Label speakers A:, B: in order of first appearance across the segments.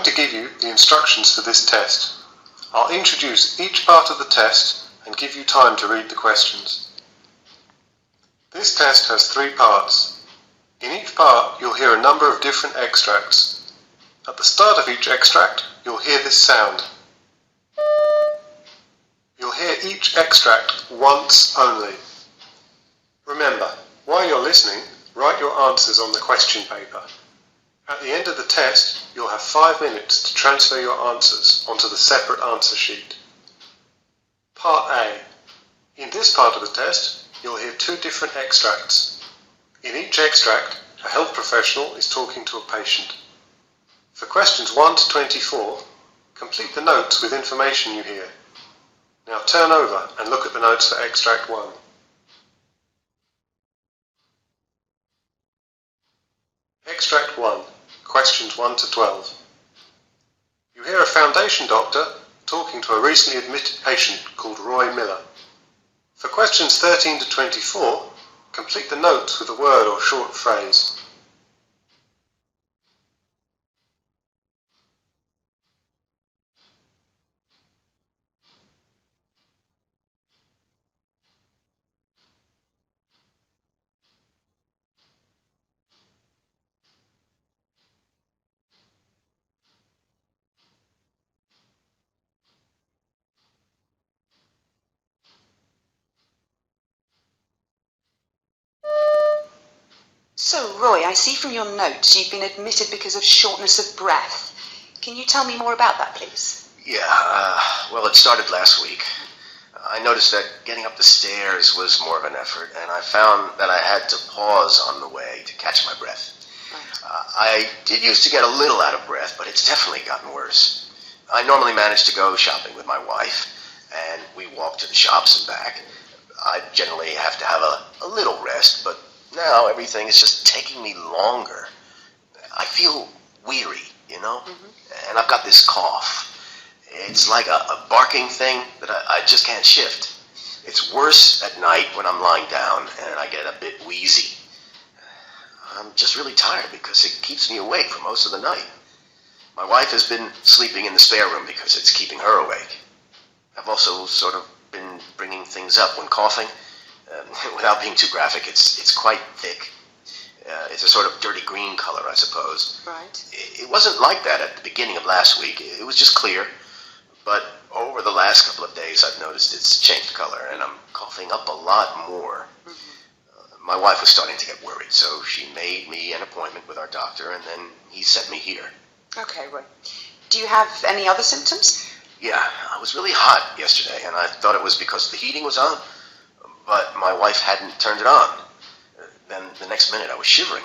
A: going to give you the instructions for this test. I'll introduce each part of the test and give you time to read the questions. This test has 3 parts. In each part, you'll hear a number of different extracts. At the start of each extract, you'll hear this sound. You'll hear each extract once only. Remember, while you're listening, write your answers on the question paper. At the end of the test, you'll have 5 minutes to transfer your answers onto the separate answer sheet. Part A. In this part of the test, you'll hear 2 different extracts. In each extract, a health professional is talking to a patient. For questions 1 to 24, complete the notes with information you hear. Now turn over and look at the notes for extract 1. Extract 1, questions 1 to 12. You hear a foundation doctor talking to a recently admitted patient called Roy Miller. For questions 13 to 24, complete the notes with a word or short phrase.
B: So, Roy, I see from your notes you've been admitted because of shortness of breath. Can you tell me more about that, please?
C: Yeah, well, it started last week. I noticed that getting up the stairs was more of an effort, and I found that I had to pause on the way to catch my breath.
B: Right.
C: I did used to get a little out of breath, but it's definitely gotten worse. I normally manage to go shopping with my wife, and we walk to the shops and back. I generally have to have a little rest, but now everything is just taking me longer. I feel weary, you know? And I've got this cough. It's like a barking thing that I just can't shift. It's worse at night when I'm lying down and I get a bit wheezy. I'm just really tired because it keeps me awake for most of the night. My wife has been sleeping in the spare room because it's keeping her awake. I've also sort of been bringing things up when coughing. Without being too graphic, it's quite thick. It's a sort of dirty green color, I suppose.
B: Right.
C: It wasn't like that at the beginning of last week. It was just clear. But over the last couple of days, I've noticed it's changed color, and I'm coughing up a lot more. My wife was starting to get worried, so she made me an appointment with our doctor, and then he sent me here.
B: Okay, Roy. Do you have any other symptoms?
C: Yeah, I was really hot yesterday, and I thought it was because the heating was on. But my wife hadn't turned it on. Then the next minute I was shivering.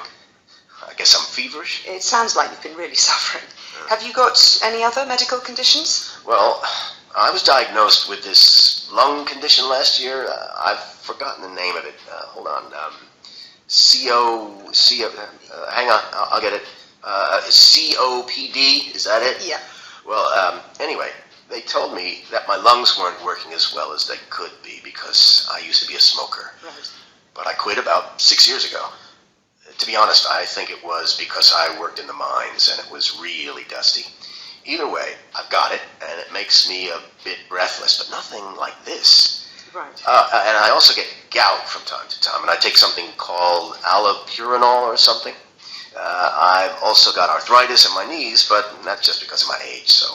C: I guess I'm feverish.
B: It sounds like you've been really suffering. Have you got any other medical conditions?
C: Well, I was diagnosed with this lung condition last year. I've forgotten the name of it. Hold on. Hang on, I'll get it. COPD, is that it?
B: Yeah.
C: Well, anyway, they told me that my lungs weren't working as well as they could be because I used to be a smoker.
B: Right.
C: But I quit about 6 years ago. To be honest, I think it was because I worked in the mines and it was really dusty. Either way, I've got it, and it makes me a bit breathless, but nothing like this.
B: Right.
C: And I also get gout from time to time, and I take something called allopurinol or something. I've also got arthritis in my knees, but that's just because of my age, so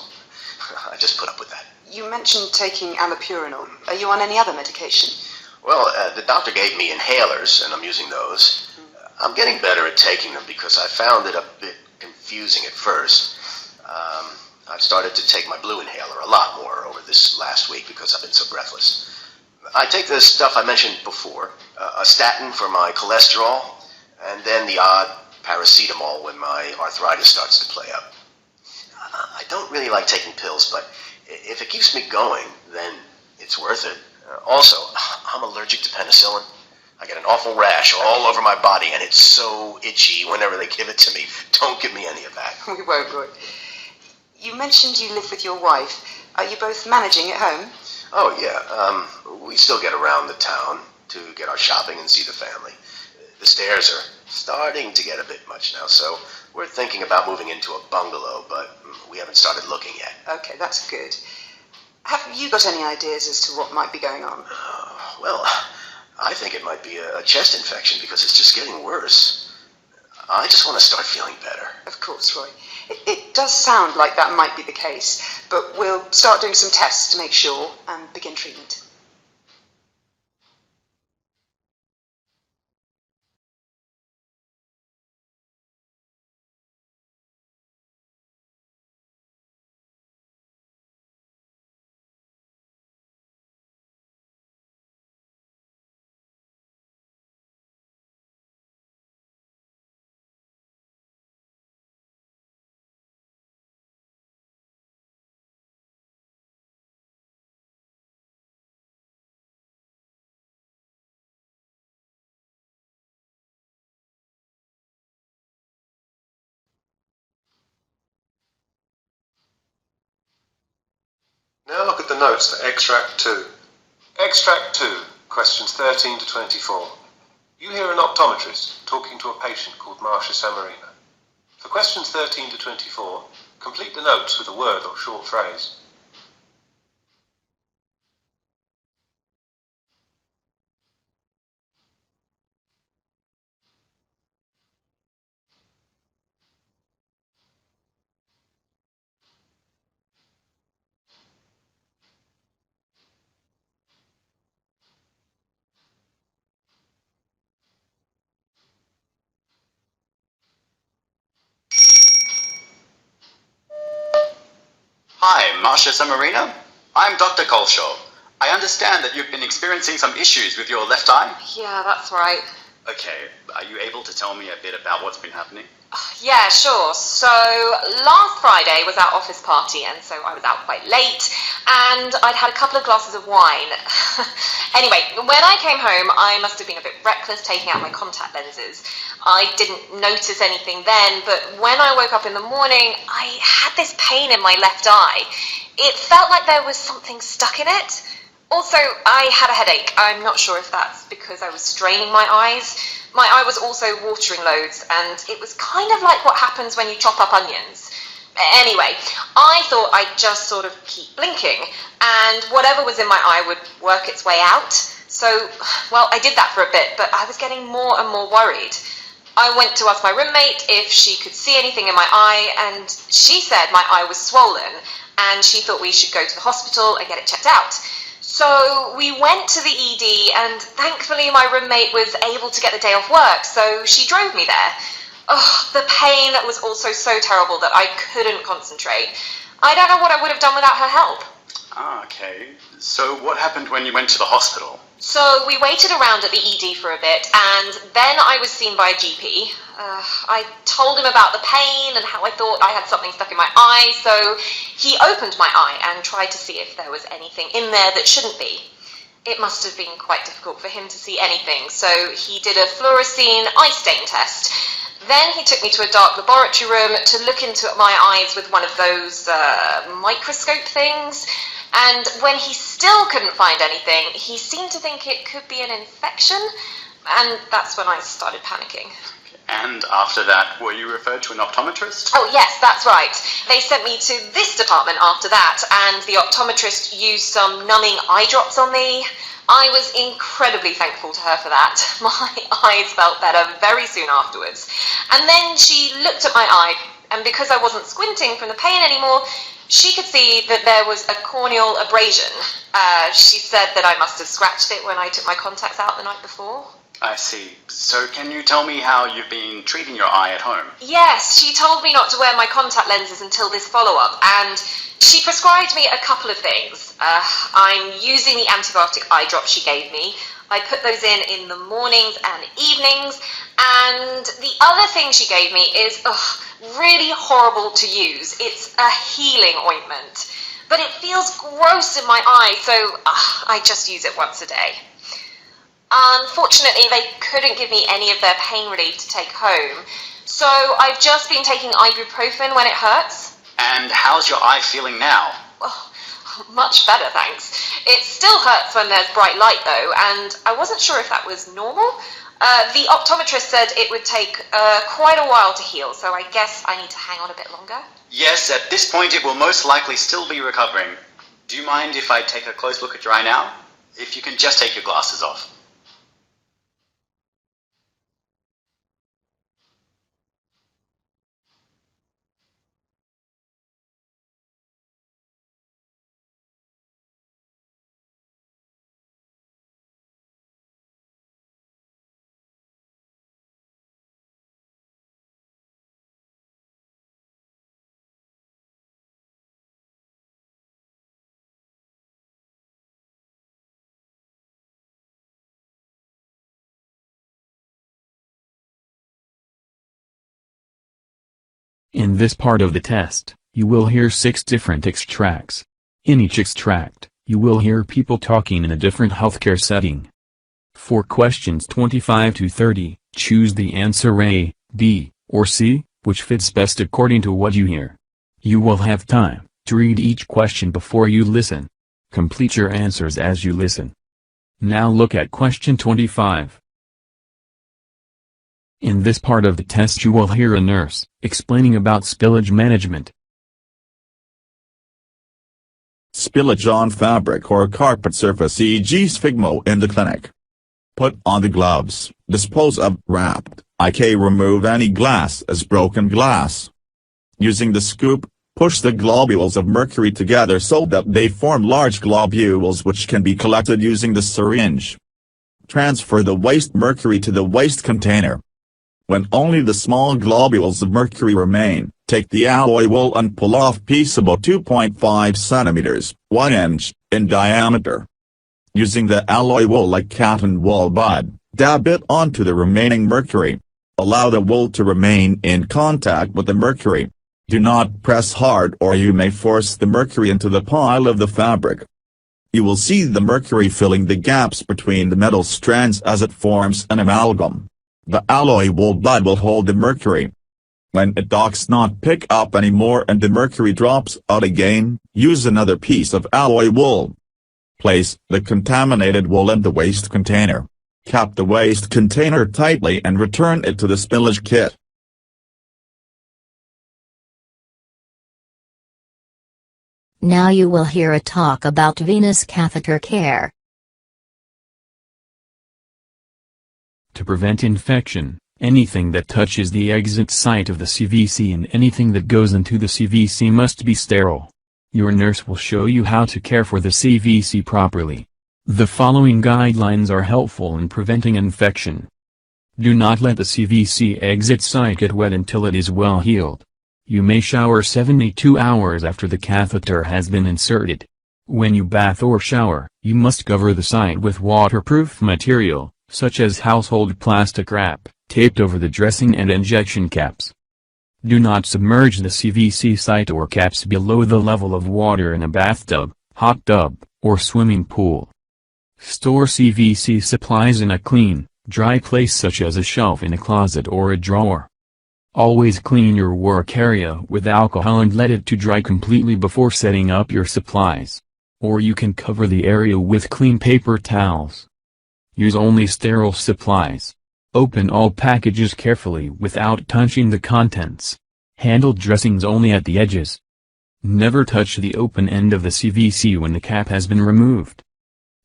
C: I just put up with that.
B: You mentioned taking allopurinol. Are you on any other medication?
C: Well, the doctor gave me inhalers, and I'm using those. I'm getting better at taking them because I found it a bit confusing at first. I've started to take my blue inhaler a lot more over this last week because I've been so breathless. I take the stuff I mentioned before, a statin for my cholesterol, and then the odd paracetamol when my arthritis starts to play up. I don't really like taking pills, but if it keeps me going, then it's worth it. Also, I'm allergic to penicillin. I get an awful rash all over my body, and it's so itchy whenever they give it to me. Don't give me any of that.
B: We won't, Roy. You mentioned you live with your wife. Are you both managing at home?
C: Oh, yeah. We still get around the town to get our shopping and see the family. The stairs are starting to get a bit much now, so we're thinking about moving into a bungalow, but we haven't started looking yet.
B: Okay, that's good. Have you got any ideas as to what might be going on?
C: Well, I think it might be a chest infection because it's just getting worse. I just want to start feeling better.
B: Of course, Roy. It does sound like that might be the case, but we'll start doing some tests to make sure and begin treatment.
A: Now look at the notes for Extract 2. Extract 2, questions 13 to 24. You hear an optometrist talking to a patient called Marsha Samarina. For questions 13 to 24, complete the notes with a word or short phrase.
D: Hi, Marsha Samarina. I'm Dr. Colshaw. I understand that you've been experiencing some issues with your left eye.
B: Yeah, that's right.
D: Okay, are you able to tell me a bit about what's been happening?
E: Yeah, sure. So last Friday was our office party, and so I was out quite late, and I'd had a couple of glasses of wine. Anyway, when I came home, I must have been a bit reckless taking out my contact lenses. I didn't notice anything then, but when I woke up in the morning, I had this pain in my left eye. It felt like there was something stuck in it. Also, I had a headache. I'm not sure if that's because I was straining my eyes. My eye was also watering loads, and it was kind of like what happens when you chop up onions. Anyway, I thought I'd just sort of keep blinking, and whatever was in my eye would work its way out. So, well, I did that for a bit, but I was getting more and more worried. I went to ask my roommate if she could see anything in my eye, and she said my eye was swollen, and she thought we should go to the hospital and get it checked out. So we went to the ED, and thankfully my roommate was able to get the day off work, so she drove me there. Oh, the pain was also so terrible that I couldn't concentrate. I don't know what I would have done without her help.
D: Ah, okay. So what happened when you went to the hospital?
E: So we waited around at the ED for a bit, and then I was seen by a GP. I told him about the pain and how I thought I had something stuck in my eye, so he opened my eye and tried to see if there was anything in there that shouldn't be. It must have been quite difficult for him to see anything, so he did a fluorescein eye stain test. Then he took me to a dark laboratory room to look into my eyes with one of those microscope things. And when he still couldn't find anything, he seemed to think it could be an infection, and that's when I started panicking.
D: And after that, were you referred to an optometrist?
E: Oh yes, that's right. They sent me to this department after that, and the optometrist used some numbing eye drops on me. I was incredibly thankful to her for that. My eyes felt better very soon afterwards. And then she looked at my eye, and because I wasn't squinting from the pain anymore, she could see that there was a corneal abrasion. She said that I must have scratched it when I took my contacts out the night before.
D: I see. So can you tell me how you've been treating your eye at home?
E: Yes, she told me not to wear my contact lenses until this follow-up, and she prescribed me a couple of things. I'm using the antibiotic eye drops she gave me. I put those in the mornings and evenings, and the other thing she gave me is really horrible to use. It's a healing ointment, but it feels gross in my eye, so I just use it once a day. Unfortunately, they couldn't give me any of their pain relief to take home, so I've just been taking ibuprofen when it hurts.
D: And how's your eye feeling now?
E: Much better, thanks. It still hurts when there's bright light though, and I wasn't sure if that was normal. The optometrist said it would take quite a while to heal, so I guess I need to hang on a bit longer.
D: Yes, at this point it will most likely still be recovering. Do you mind if I take a close look at your eye now? If you can just take your glasses off.
F: In this part of the test, you will hear 6 different extracts. In each extract, you will hear people talking in a different healthcare setting. For questions 25 to 30, choose the answer A, B, or C, which fits best according to what you hear. You will have time to read each question before you listen. Complete your answers as you listen. Now look at question 25. In this part of the test you will hear a nurse explaining about spillage management.
G: Spillage on fabric or carpet surface, e.g. sphygmo in the clinic. Put on the gloves, dispose of wrapped, remove any glass as broken glass. Using the scoop, push the globules of mercury together so that they form large globules which can be collected using the syringe. Transfer the waste mercury to the waste container. When only the small globules of mercury remain, take the alloy wool and pull off piece about 2.5 cm, 1 inch, in diameter. Using the alloy wool like cotton wool bud, dab it onto the remaining mercury. Allow the wool to remain in contact with the mercury. Do not press hard or you may force the mercury into the pile of the fabric. You will see the mercury filling the gaps between the metal strands as it forms an amalgam. The alloy wool bud will hold the mercury. When it does not pick up anymore and the mercury drops out again, use another piece of alloy wool. Place the contaminated wool in the waste container. Cap the waste container tightly and return it to the spillage kit.
H: Now you will hear a talk about venous catheter care.
F: To prevent infection, anything that touches the exit site of the CVC and anything that goes into the CVC must be sterile. Your nurse will show you how to care for the CVC properly. The following guidelines are helpful in preventing infection. Do not let the CVC exit site get wet until it is well healed. You may shower 72 hours after the catheter has been inserted. When you bath or shower, you must cover the site with waterproof material, such as household plastic wrap, taped over the dressing and injection caps. Do not submerge the CVC site or caps below the level of water in a bathtub, hot tub, or swimming pool. Store CVC supplies in a clean, dry place such as a shelf in a closet or a drawer. Always clean your work area with alcohol and let it to dry completely before setting up your supplies. Or you can cover the area with clean paper towels. Use only sterile supplies. Open all packages carefully without touching the contents. Handle dressings only at the edges. Never touch the open end of the CVC when the cap has been removed.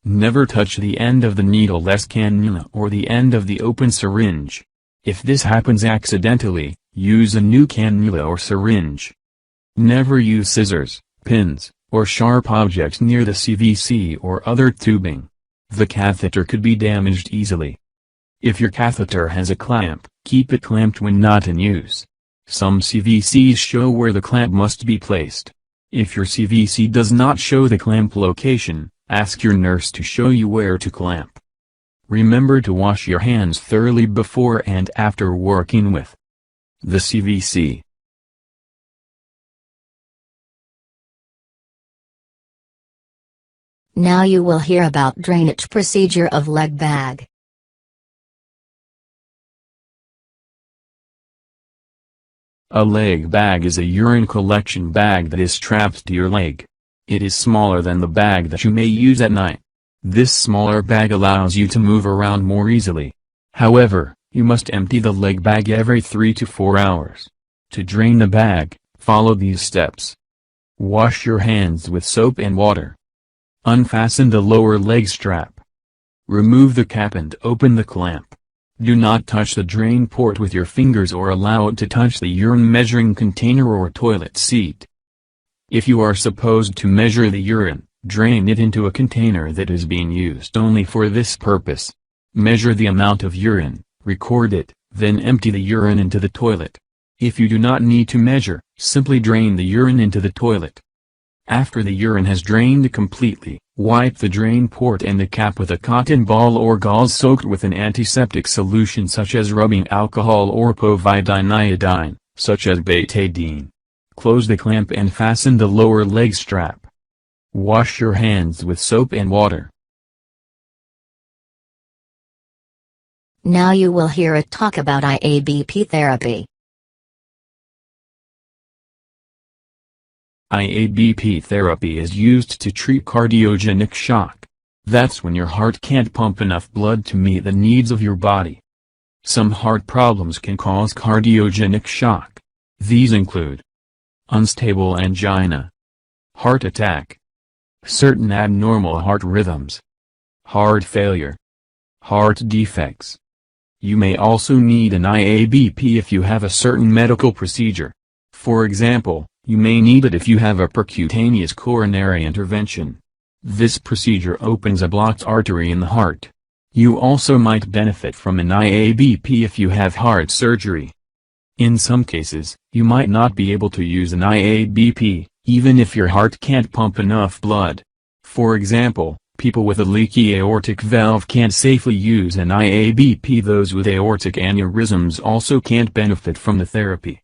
F: Never touch the end of the needle-less cannula or the end of the open syringe. If this happens accidentally, use a new cannula or syringe. Never use scissors, pins, or sharp objects near the CVC or other tubing. The catheter could be damaged easily. If your catheter has a clamp, keep it clamped when not in use. Some CVCs show where the clamp must be placed. If your CVC does not show the clamp location, ask your nurse to show you where to clamp. Remember to wash your hands thoroughly before and after working with the CVC.
H: Now you will hear about drainage procedure of leg bag.
F: A leg bag is a urine collection bag that is strapped to your leg. It is smaller than the bag that you may use at night. This smaller bag allows you to move around more easily. However, you must empty the leg bag every 3 to 4 hours. To drain the bag, follow these steps. Wash your hands with soap and water. Unfasten the lower leg strap. Remove the cap and open the clamp. Do not touch the drain port with your fingers or allow it to touch the urine measuring container or toilet seat. If you are supposed to measure the urine, drain it into a container that is being used only for this purpose. Measure the amount of urine, record it, then empty the urine into the toilet. If you do not need to measure, simply drain the urine into the toilet. After the urine has drained completely, wipe the drain port and the cap with a cotton ball or gauze soaked with an antiseptic solution such as rubbing alcohol or povidone iodine, such as betadine. Close the clamp and fasten the lower leg strap. Wash your hands with soap and water.
H: Now you will hear a talk about IABP therapy.
F: IABP therapy is used to treat cardiogenic shock. That's when your heart can't pump enough blood to meet the needs of your body. Some heart problems can cause cardiogenic shock. These include unstable angina, heart attack, certain abnormal heart rhythms, heart failure, heart defects. You may also need an IABP if you have a certain medical procedure. For example, you may need it if you have a percutaneous coronary intervention. This procedure opens a blocked artery in the heart. You also might benefit from an IABP if you have heart surgery. In some cases, you might not be able to use an IABP, even if your heart can't pump enough blood. For example, people with a leaky aortic valve can't safely use an IABP. Those with aortic aneurysms also can't benefit from the therapy.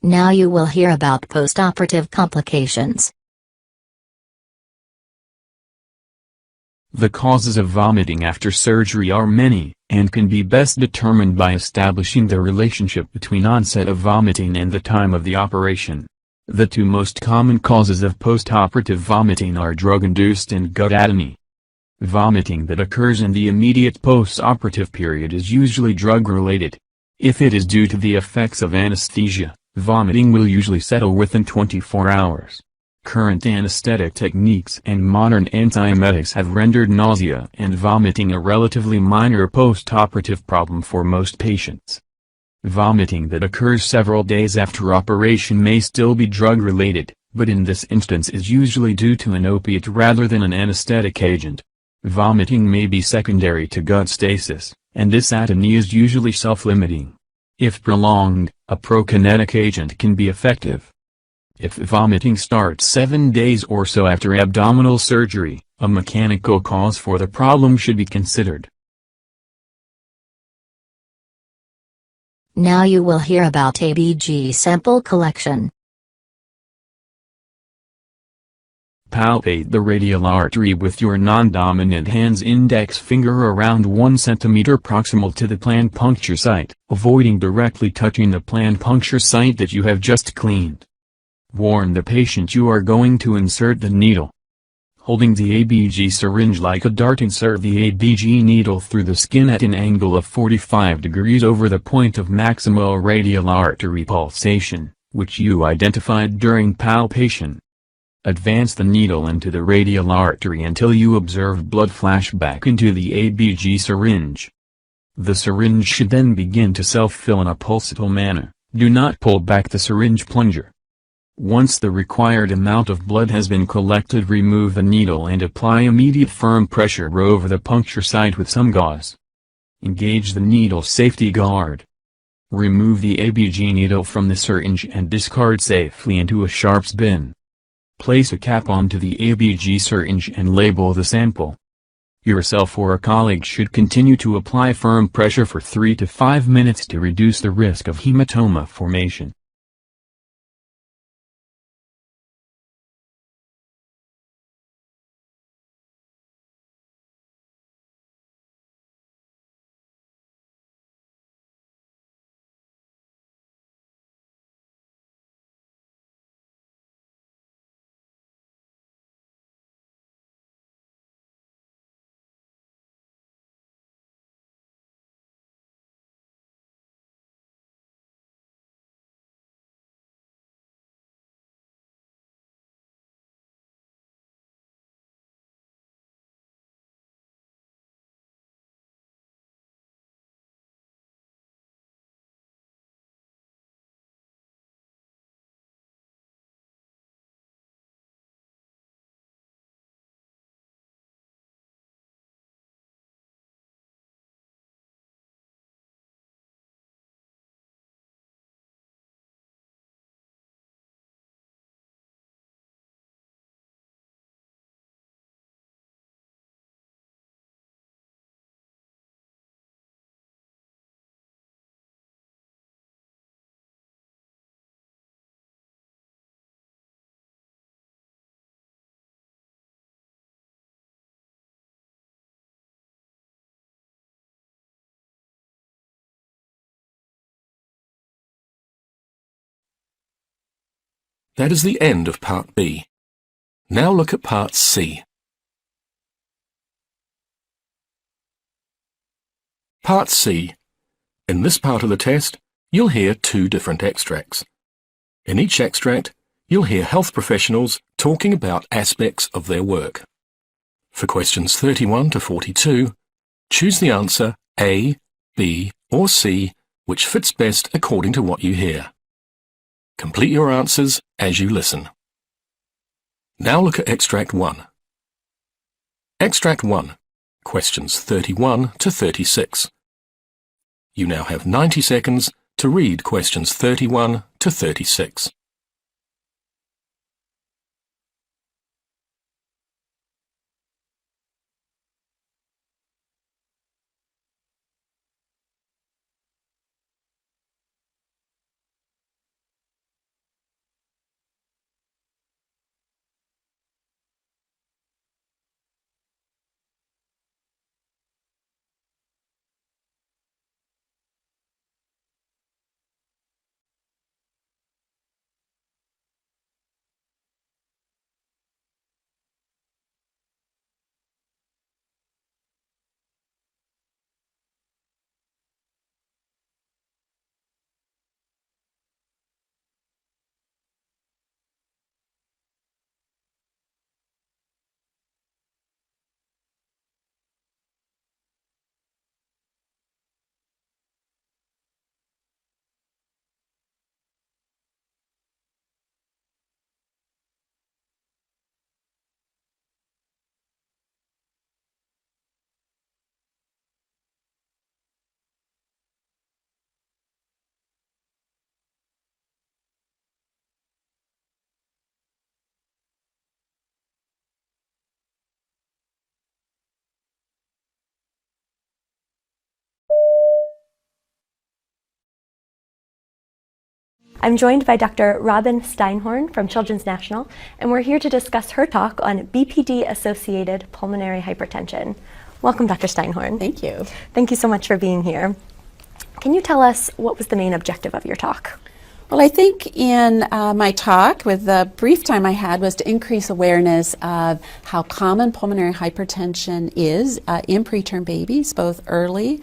H: Now you will hear about postoperative complications.
F: The causes of vomiting after surgery are many, and can be best determined by establishing the relationship between onset of vomiting and the time of the operation. The two most common causes of postoperative vomiting are drug-induced and gut atony. Vomiting that occurs in the immediate postoperative period is usually drug-related. If it is due to the effects of anesthesia, vomiting will usually settle within 24 hours. Current anesthetic techniques and modern antiemetics have rendered nausea and vomiting a relatively minor postoperative problem for most patients. Vomiting that occurs several days after operation may still be drug-related, but in this instance is usually due to an opiate rather than an anesthetic agent. Vomiting may be secondary to gut stasis, and this atony is usually self-limiting. If prolonged, a prokinetic agent can be effective. If vomiting starts 7 days or so after abdominal surgery, a mechanical cause for the problem should be considered.
H: Now you will hear about ABG sample collection.
F: Palpate the radial artery with your non-dominant hand's index finger around 1 cm proximal to the planned puncture site, avoiding directly touching the planned puncture site that you have just cleaned. Warn the patient you are going to insert the needle. Holding the ABG syringe like a dart, insert the ABG needle through the skin at an angle of 45 degrees over the point of maximal radial artery pulsation, which you identified during palpation. Advance the needle into the radial artery until you observe blood flash back into the ABG syringe. The syringe should then begin to self-fill in a pulsatile manner. Do not pull back the syringe plunger. Once the required amount of blood has been collected, remove the needle and apply immediate firm pressure over the puncture site with some gauze. Engage the needle safety guard. Remove the ABG needle from the syringe and discard safely into a sharps bin. Place a cap onto the ABG syringe and label the sample. Yourself or a colleague should continue to apply firm pressure for 3 to 5 minutes to reduce the risk of hematoma formation.
I: That is the end of Part B. Now look at Part C. Part C. In this part of the test, you'll hear 2 different extracts. In each extract, you'll hear health professionals talking about aspects of their work. For questions 31 to 42, choose the answer A, B, or C, which fits best according to what you hear. Complete your answers as you listen. Now look at Extract 1. Extract 1, questions 31 to 36. You now have 90 seconds to read questions 31 to 36.
J: I'm joined by Dr. Robin Steinhorn from Children's National, and we're here to discuss her talk on BPD-associated pulmonary hypertension. Welcome, Dr. Steinhorn.
K: Thank you.
J: Thank you so much for being here. Can you tell us what was the main objective of your talk?
K: Well, I think in my talk, with the brief time I had, was to increase awareness of how common pulmonary hypertension is in preterm babies, both early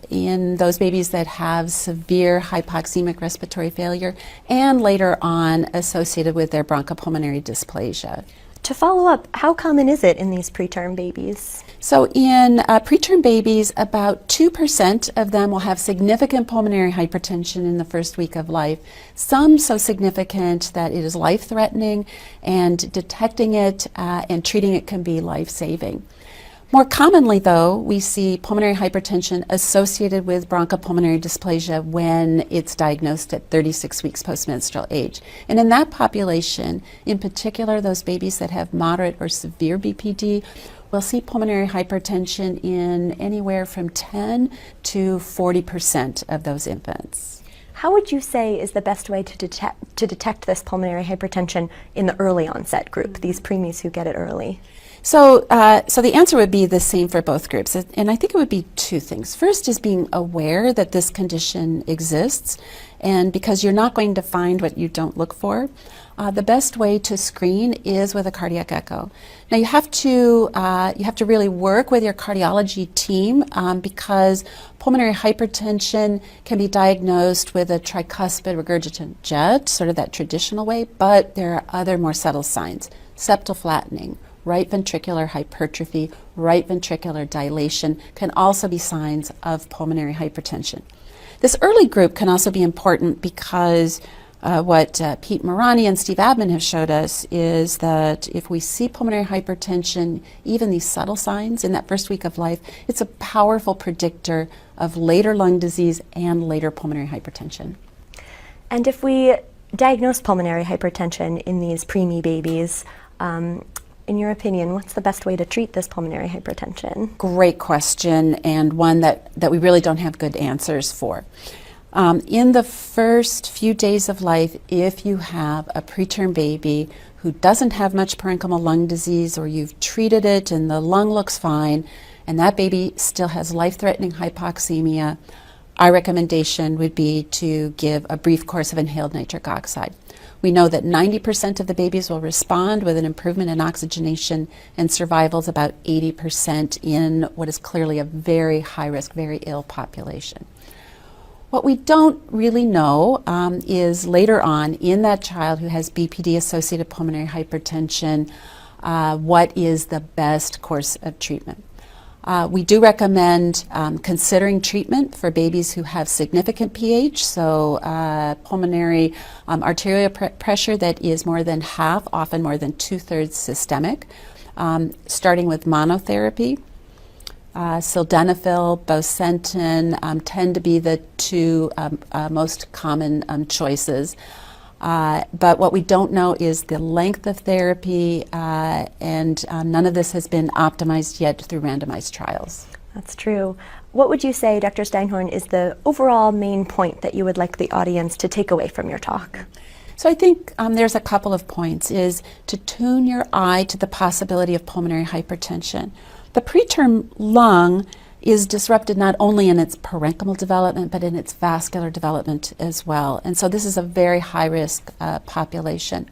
K: in those babies that have severe hypoxemic respiratory failure, and later on associated with their bronchopulmonary dysplasia.
J: To follow up, how common is it in these preterm babies?
K: So in preterm babies, about 2% of them will have significant pulmonary hypertension in the first week of life, some so significant that it is life-threatening, and detecting it and treating it can be life-saving. More commonly, though, we see pulmonary hypertension associated with bronchopulmonary dysplasia when it's diagnosed at 36 weeks postmenstrual age. And in that population, in particular those babies that have moderate or severe BPD, we'll see pulmonary hypertension in anywhere from 10 to 40% of those infants.
J: How would you say is the best way to detect this pulmonary hypertension in the early onset group, these preemies who get it early?
K: So the answer would be the same for both groups, and I think it would be 2 things. First is being aware that this condition exists, and because you're not going to find what you don't look for, the best way to screen is with a cardiac echo. Now you have to really work with your cardiology team because pulmonary hypertension can be diagnosed with a tricuspid regurgitant jet, sort of that traditional way, but there are other more subtle signs: septal flattening, right ventricular hypertrophy, right ventricular dilation can also be signs of pulmonary hypertension. This early group can also be important because what Pete Marani and Steve Abman have showed us is that if we see pulmonary hypertension, even these subtle signs in that first week of life, it's a powerful predictor of later lung disease and later pulmonary hypertension.
J: And if we diagnose pulmonary hypertension in these preemie babies, in your opinion, what's the best way to treat this pulmonary hypertension?
K: Great question, and one that we really don't have good answers for. In the first few days of life, if you have a preterm baby who doesn't have much parenchymal lung disease, or you've treated it and the lung looks fine, and that baby still has life-threatening hypoxemia, our recommendation would be to give a brief course of inhaled nitric oxide. We know that 90% of the babies will respond with an improvement in oxygenation, and survival is about 80% in what is clearly a very high risk, very ill population. What we don't really know is later on in that child who has BPD-associated pulmonary hypertension, what is the best course of treatment. We do recommend considering treatment for babies who have significant pH, so pulmonary arterial pressure that is more than half, often more than 2/3 systemic, starting with monotherapy. Sildenafil, Bosentan tend to be the two most common choices. But what we don't know is the length of therapy, and none of this has been optimized yet through randomized trials.
J: That's true. What would you say, Dr. Steinhorn, is the overall main point that you would like the audience to take away from your talk?
K: So I think there's a couple of points, is to tune your eye to the possibility of pulmonary hypertension. The preterm lung is disrupted not only in its parenchymal development, but in its vascular development as well. And so this is a very high-risk population.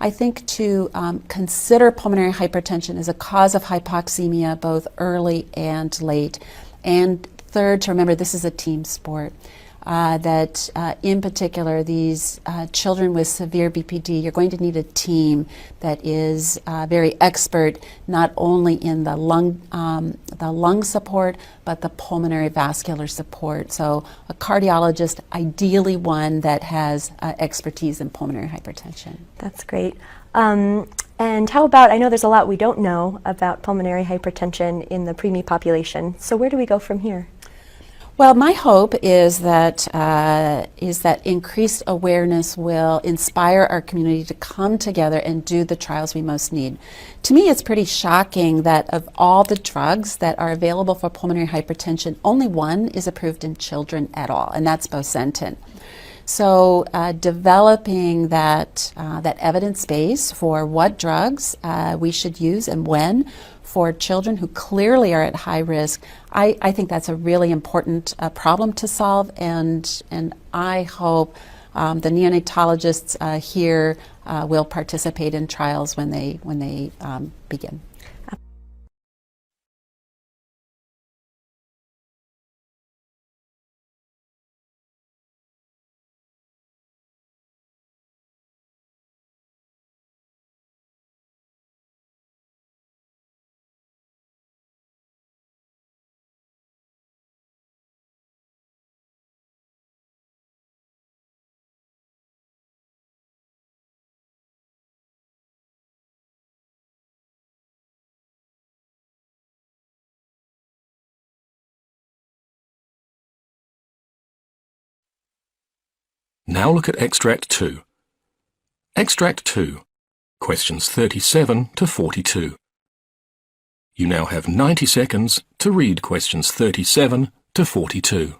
K: I think to consider pulmonary hypertension as a cause of hypoxemia, both early and late. And third, to remember this is a team sport. That in particular, these children with severe BPD, you're going to need a team that is very expert, not only in the lung support, but the pulmonary vascular support. So a cardiologist, ideally one that has expertise in pulmonary hypertension.
J: That's great. And how about, I know there's a lot we don't know about pulmonary hypertension in the preemie population, so where do we go from here?
K: Well, my hope is that increased awareness will inspire our community to come together and do the trials we most need. To me, it's pretty shocking that of all the drugs that are available for pulmonary hypertension, only one is approved in children at all, and that's Bosentan. So developing that evidence base for what drugs we should use and when for children who clearly are at high risk, I think that's a really important problem to solve, and I hope the neonatologists here will participate in trials when they begin.
I: Now look at Extract 2. Extract 2, questions 37 to 42. You now have 90 seconds to read questions 37 to 42.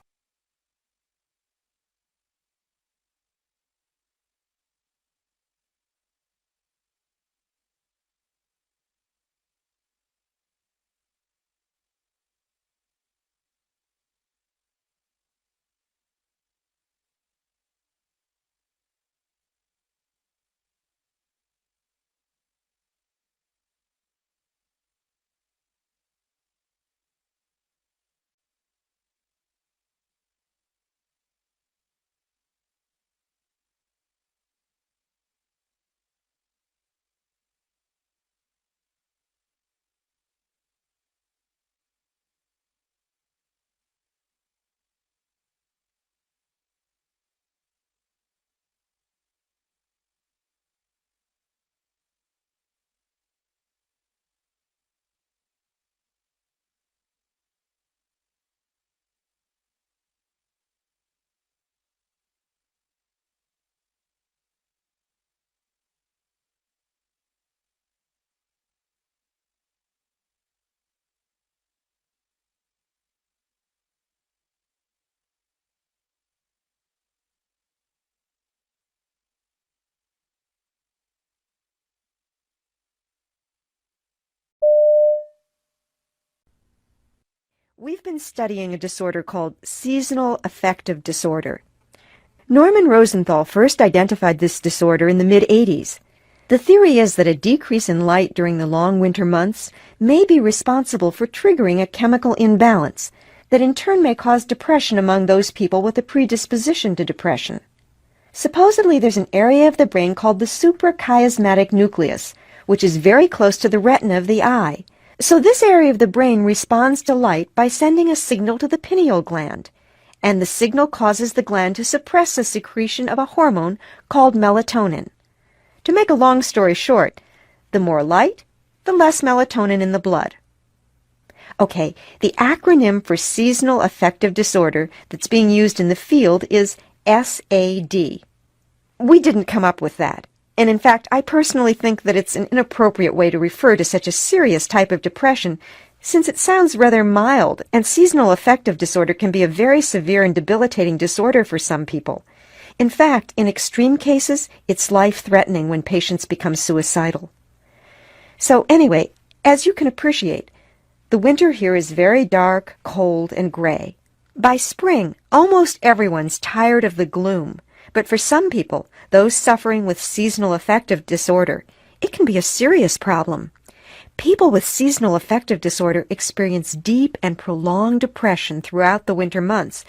L: We've been studying a disorder called seasonal affective disorder. Norman Rosenthal first identified this disorder in the mid-80s. The theory is that a decrease in light during the long winter months may be responsible for triggering a chemical imbalance that in turn may cause depression among those people with a predisposition to depression. Supposedly there's an area of the brain called the suprachiasmatic nucleus, which is very close to the retina of the eye. So this area of the brain responds to light by sending a signal to the pineal gland, and the signal causes the gland to suppress the secretion of a hormone called melatonin. To make a long story short, the more light, the less melatonin in the blood. Okay, the acronym for seasonal affective disorder that's being used in the field is SAD. We didn't come up with that, and in fact, I personally think that it's an inappropriate way to refer to such a serious type of depression, since it sounds rather mild, and seasonal affective disorder can be a very severe and debilitating disorder for some people. In fact, in extreme cases, it's life-threatening when patients become suicidal. So anyway, as you can appreciate, the winter here is very dark, cold, and gray. By spring, almost everyone's tired of the gloom, but for some people, those suffering with seasonal affective disorder, it can be a serious problem. People with seasonal affective disorder experience deep and prolonged depression throughout the winter months,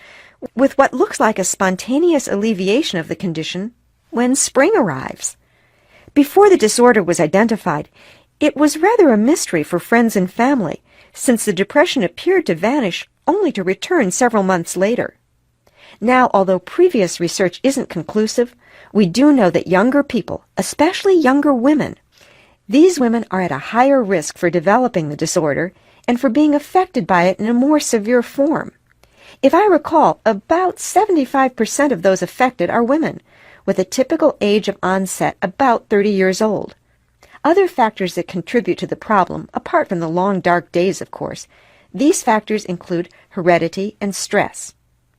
L: with what looks like a spontaneous alleviation of the condition when spring arrives. Before the disorder was identified, it was rather a mystery for friends and family, since the depression appeared to vanish only to return several months later. Now, although previous research isn't conclusive, we do know that younger people, especially younger women, these women are at a higher risk for developing the disorder and for being affected by it in a more severe form. If I recall, about 75% of those affected are women, with a typical age of onset about 30 years old. Other factors that contribute to the problem, apart from the long dark days, of course, these factors include heredity and stress.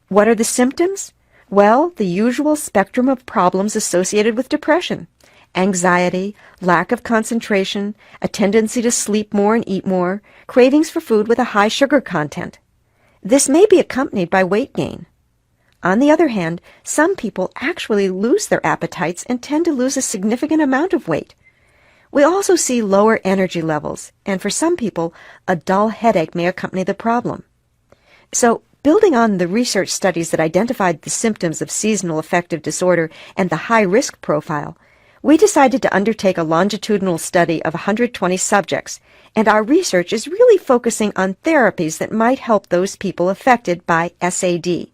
L: What are the symptoms? Well, the usual spectrum of problems associated with depression: anxiety, lack of concentration, a tendency to sleep more and eat more, cravings for food with a high sugar content. This may be accompanied by weight gain. On the other hand, some people actually lose their appetites and tend to lose a significant amount of weight. We also see lower energy levels, and for some people, a dull headache may accompany the problem. So, building on the research studies that identified the symptoms of seasonal affective disorder and the high-risk profile, we decided to undertake a longitudinal study of 120 subjects, and our research is really focusing on therapies that might help those people affected by SAD.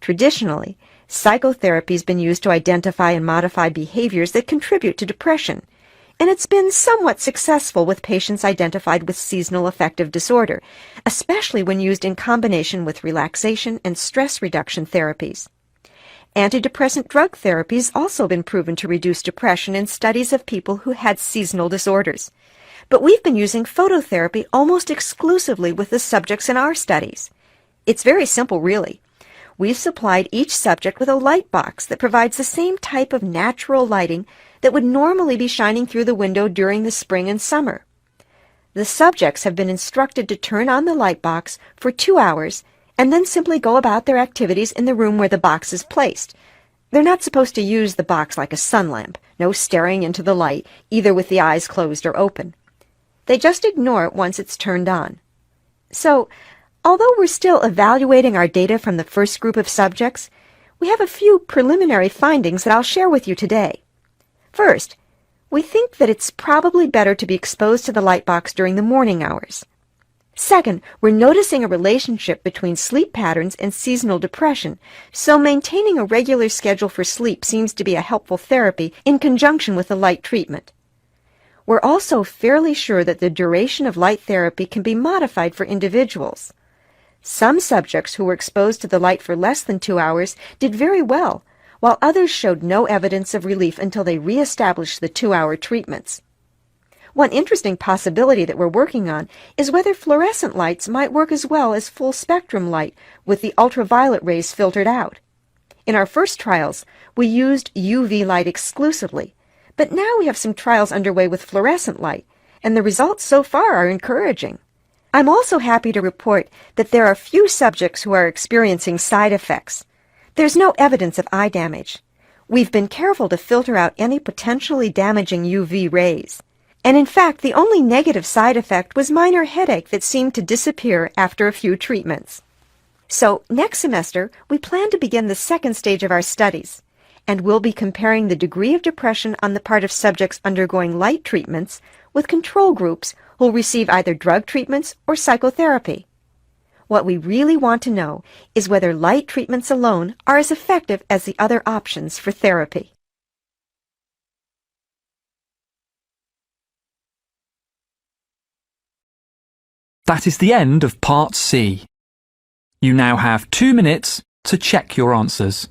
L: Traditionally, psychotherapy has been used to identify and modify behaviors that contribute to depression, and it's been somewhat successful with patients identified with seasonal affective disorder, especially when used in combination with relaxation and stress reduction therapies. Antidepressant drug therapy has also been proven to reduce depression in studies of people who had seasonal disorders. But we've been using phototherapy almost exclusively with the subjects in our studies. It's very simple, really. We've supplied each subject with a light box that provides the same type of natural lighting that would normally be shining through the window during the spring and summer. The subjects have been instructed to turn on the light box for 2 hours and then simply go about their activities in the room where the box is placed. They're not supposed to use the box like a sun lamp, no staring into the light, either with the eyes closed or open. They just ignore it once it's turned on. So, although we're still evaluating our data from the first group of subjects, we have a few preliminary findings that I'll share with you today. First, we think that it's probably better to be exposed to the light box during the morning hours. Second, we're noticing a relationship between sleep patterns and seasonal depression, so maintaining a regular schedule for sleep seems to be a helpful therapy in conjunction with the light treatment. We're also fairly sure that the duration of light therapy can be modified for individuals. Some subjects who were exposed to the light for less than 2 hours did very well, while others showed no evidence of relief until they reestablished the 2-hour treatments. One interesting possibility that we're working on is whether fluorescent lights might work as well as full-spectrum light with the ultraviolet rays filtered out. In our first trials, we used UV light exclusively, but now we have some trials underway with fluorescent light, and the results so far are encouraging. I'm also happy to report that there are few subjects who are experiencing side effects. There's no evidence of eye damage. We've been careful to filter out any potentially damaging UV rays. And in fact, the only negative side effect was minor headache that seemed to disappear after a few treatments. So, next semester, we plan to begin the second stage of our studies, and we'll be comparing the degree of depression on the part of subjects undergoing light treatments with control groups who'll receive either drug treatments or psychotherapy. What we really want to know is whether light treatments alone are as effective as the other options for therapy.
M: That is the end of Part C. You now have 2 minutes to check your answers.